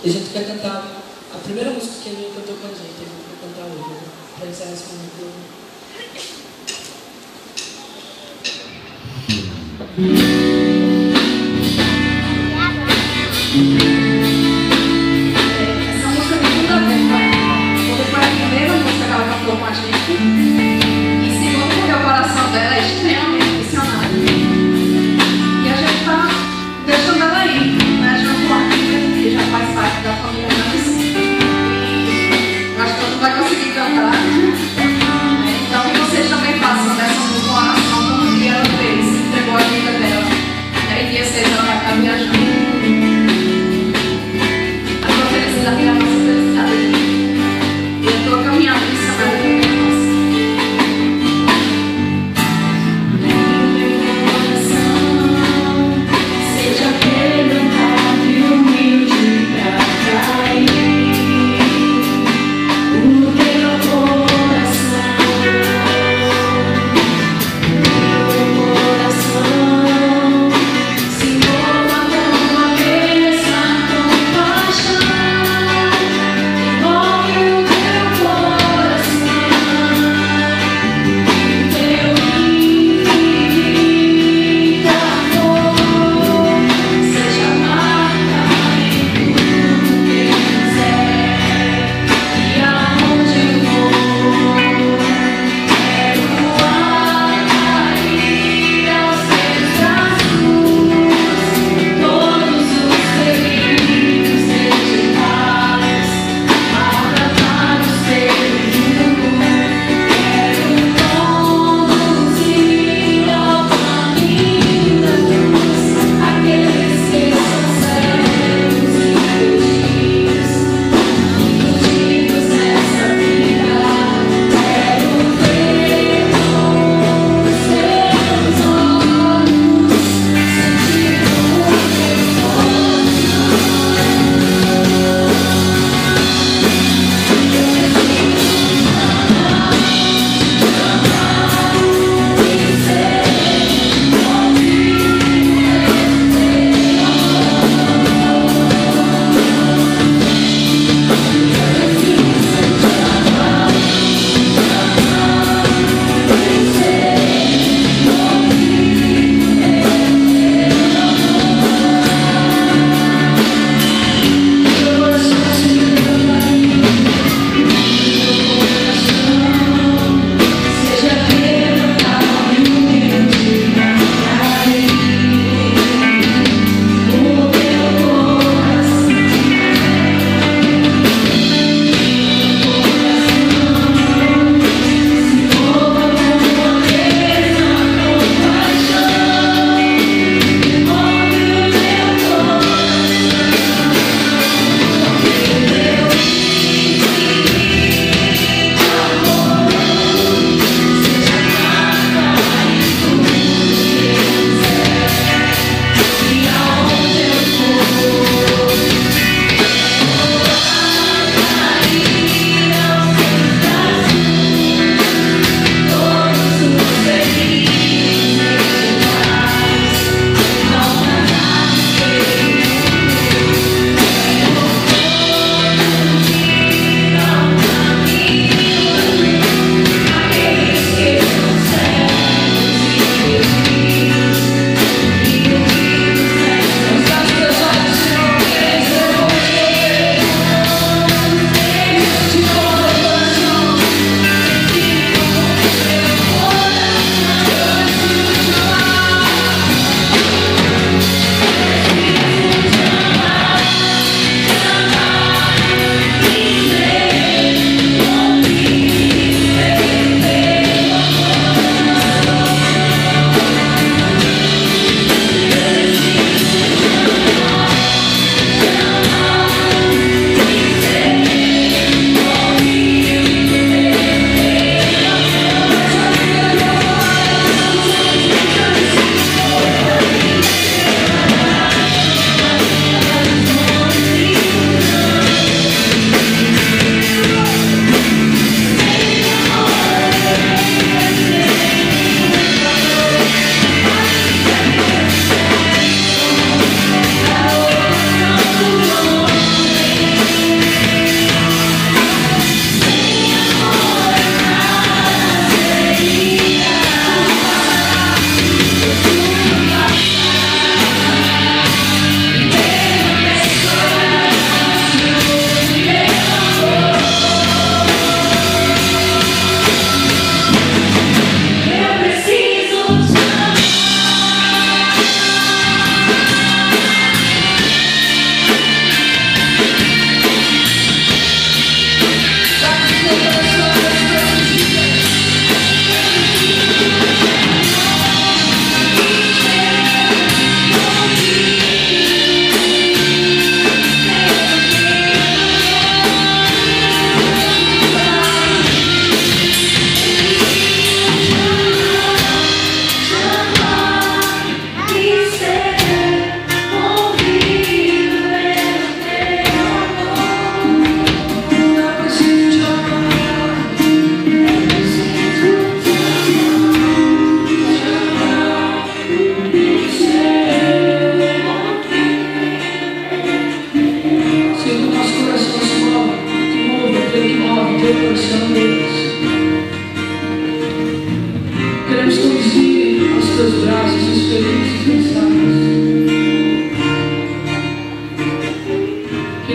E a gente vai cantar a primeira música que ele cantou com a gente, a gente vai cantar hoje, né? Para encerrar esse momento. Essa música tem tudo a ver com ela. Porque foi a primeira música que ela cantou com a gente. E segundo, porque o coração dela é extremamente missionário. E a gente está deixando ela aí, né? Junto com a Bíblia, que já faz parte da família Nancy. E acho que ela não vai conseguir cantar. Então, que vocês também façam dessa música uma oração, como que ela fez, entregou a vida dela.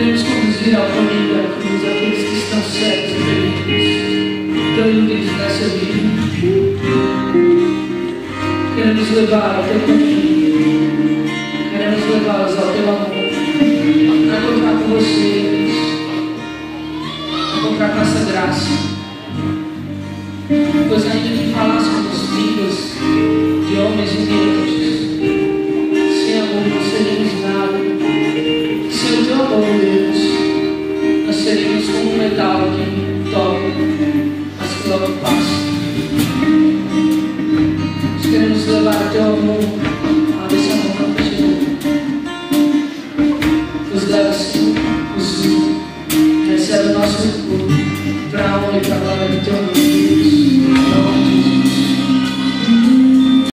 Queremos conduzir ao caminho da cruz aqueles que estão cegos e perdidos, tão iludidos nessa vida. Queremos levar ao teu caminho, queremos levá-los ao teu amor, para encontrar com você, Deus, encontrar com essa graça. Pois ainda que falássemos línguas de homens e deuses, sem amor não seremos nada. Sem o teu amor, Deus, nós seremos como um metal que toca, mas que logo passa. Nós queremos levar o teu amor